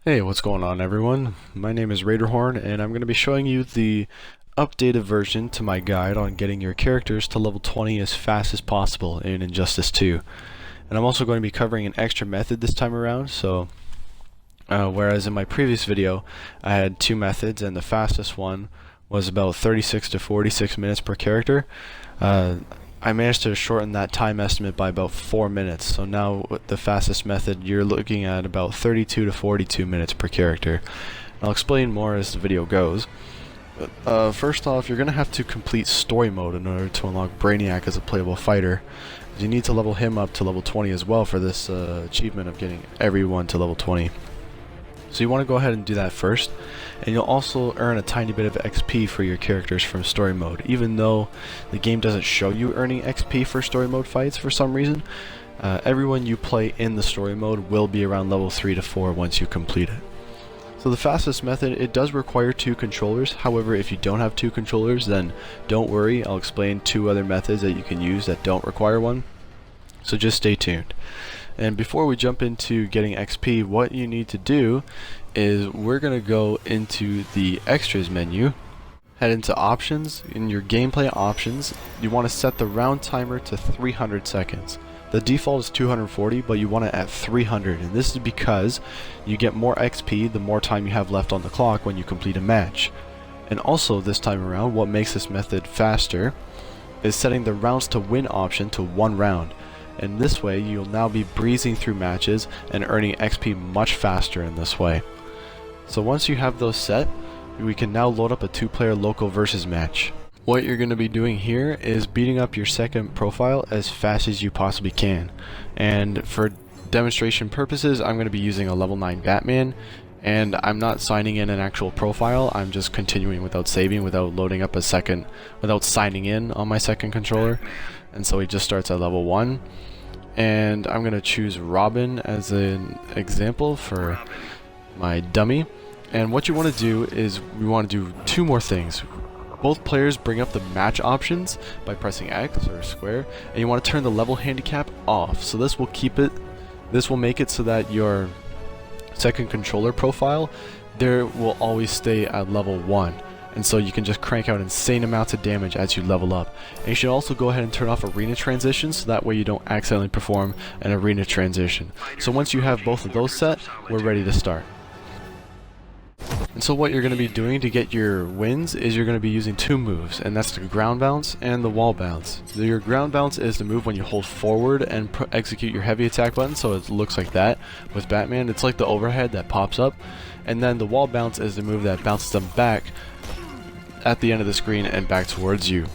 Hey, what's going on everyone? My name is Raiderhorn and I'm going to be showing you the updated version to my guide on getting your characters to level 20 as fast as possible in Injustice 2. And I'm also going to be covering an extra method this time around, so whereas in my previous video I had two methods and the fastest one was about 36 to 46 minutes per character, I managed to shorten that time estimate by about 4 minutes, so now with the fastest method you're looking at about 32 to 42 minutes per character. I'll explain more as the video goes. First off, you're going to have to complete story mode in order to unlock Brainiac as a playable fighter. You need to level him up to level 20 as well for this achievement of getting everyone to level 20. So you want to go ahead and do that first, and you'll also earn a tiny bit of XP for your characters from story mode, even though the game doesn't show you earning XP for story mode fights for some reason. Everyone you play in the story mode will be around level 3 to 4 once you complete it. So the fastest method, it does require 2 controllers. However, if you don't have 2 controllers, then don't worry, I'll explain 2 other methods that you can use that don't require one. So just stay tuned. And before we jump into getting XP, what you need to do is we're going to go into the extras menu, head into options. In your gameplay options, you want to set the round timer to 300 seconds. The default is 240, but you want it at 300, and this is because you get more XP the more time you have left on the clock when you complete a match. And also this time around, what makes this method faster is setting the rounds to win option to 1 round. And this way you'll now be breezing through matches and earning XP much faster in this way. So once you have those set, we can now load up a 2-player local versus match. What you're going to be doing here is beating up your second profile as fast as you possibly can. And for demonstration purposes, I'm going to be using a Level 9 Batman, and I'm not signing in an actual profile. I'm just continuing without saving, without loading up a second, without signing in on my second controller. And so he just starts at level 1. And I'm going to choose Robin as an example for my dummy. And what you want to do is we want to do 2 more things. Both players bring up the match options by pressing X or square, and you want to turn the level handicap off. So this will make it so that your second controller profile there will always stay at level 1. And so you can just crank out insane amounts of damage as you level up. And you should also go ahead and turn off arena transitions, so that way you don't accidentally perform an arena transition. So once you have both of those set, we're ready to start. And so what you're going to be doing to get your wins is you're going to be using 2 moves, and that's the ground bounce and the wall bounce. Your ground bounce is the move when you hold forward and execute your heavy attack button, so it looks like that with Batman. It's like the overhead that pops up. And then the wall bounce is the move that bounces them back at the end of the screen and back towards you.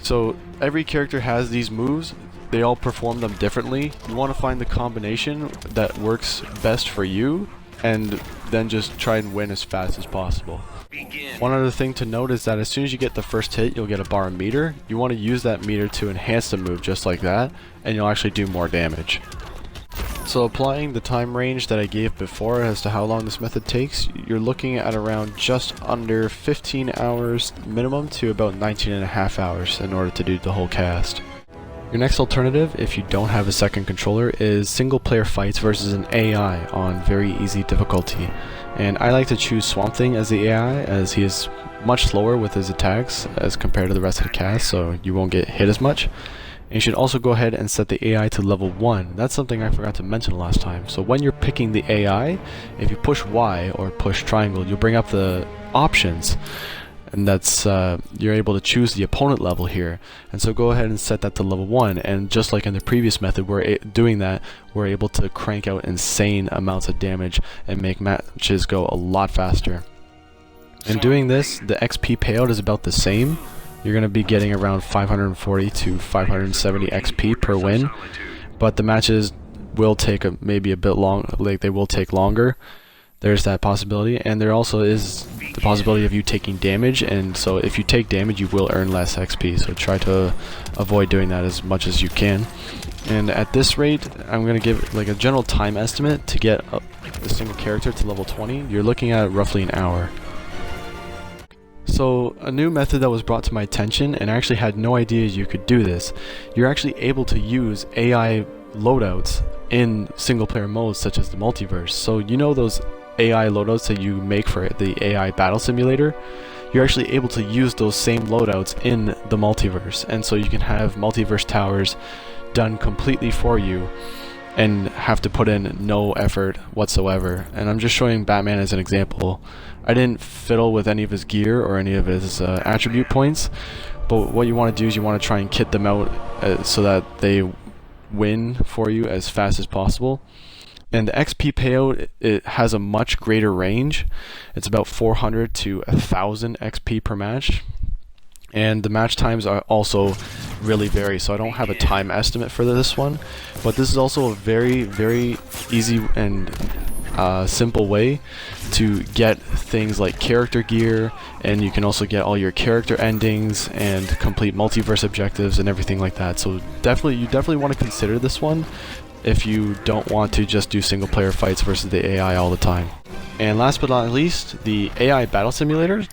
So every character has these moves. They all perform them differently. You want to find the combination that works best for you, and then just try and win as fast as possible. One other thing to note is that as soon as you get the first hit, you'll get a bar meter. You want to use that meter to enhance the move just like that, and you'll actually do more damage. So applying the time range that I gave before as to how long this method takes, you're looking at around just under 15 hours minimum to about 19.5 hours in order to do the whole cast. Your next alternative, if you don't have a second controller, is single player fights versus an AI on very easy difficulty. And I like to choose Swamp Thing as the AI, as he is much slower with his attacks as compared to the rest of the cast, so you won't get hit as much. And you should also go ahead and set the AI to level 1. That's something I forgot to mention last time. So when you're picking the AI, if you push Y or push triangle, you'll bring up the options. And that's, you're able to choose the opponent level here. And so go ahead and set that to level 1. And just like in the previous method, we're able to crank out insane amounts of damage and make matches go a lot faster. And doing this, the XP payout is about the same. You're going to be getting around 540 to 570 XP per win, but the matches will take maybe a bit long, like they will take longer. There's that possibility, and there also is the possibility of you taking damage, and so if you take damage you will earn less XP, so try to avoid doing that as much as you can. And at this rate, I'm going to give like a general time estimate to get a single character to level 20. You're looking at roughly an hour. So a new method that was brought to my attention, and I actually had no idea you could do this, you're actually able to use AI loadouts in single player modes such as the Multiverse. So you know those AI loadouts that you make for the AI battle simulator, you're actually able to use those same loadouts in the multiverse, and so you can have multiverse towers done completely for you and have to put in no effort whatsoever. And I'm just showing Batman as an example. I didn't fiddle with any of his gear or any of his attribute points, but what you want to do is you want to try and kit them out so that they win for you as fast as possible. And the XP payout, it has a much greater range. It's about 400 to 1000 XP per match. And the match times are also really vary, so I don't have a time estimate for this one, but this is also a very, very easy and simple way to get things like character gear, and you can also get all your character endings and complete multiverse objectives and everything like that. So you definitely want to consider this one if you don't want to just do single player fights versus the AI all the time. And last but not least, the AI battle simulator,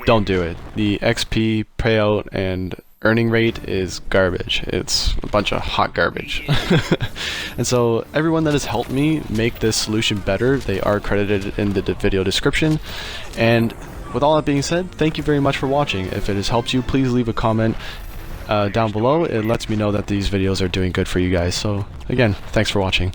don't do it. The XP payout and earning rate is garbage. It's a bunch of hot garbage. And so everyone that has helped me make this solution better, they are credited in the video description. And with all that being said, thank you very much for watching. If it has helped you, please leave a comment down below. It lets me know that these videos are doing good for you guys. So again, thanks for watching.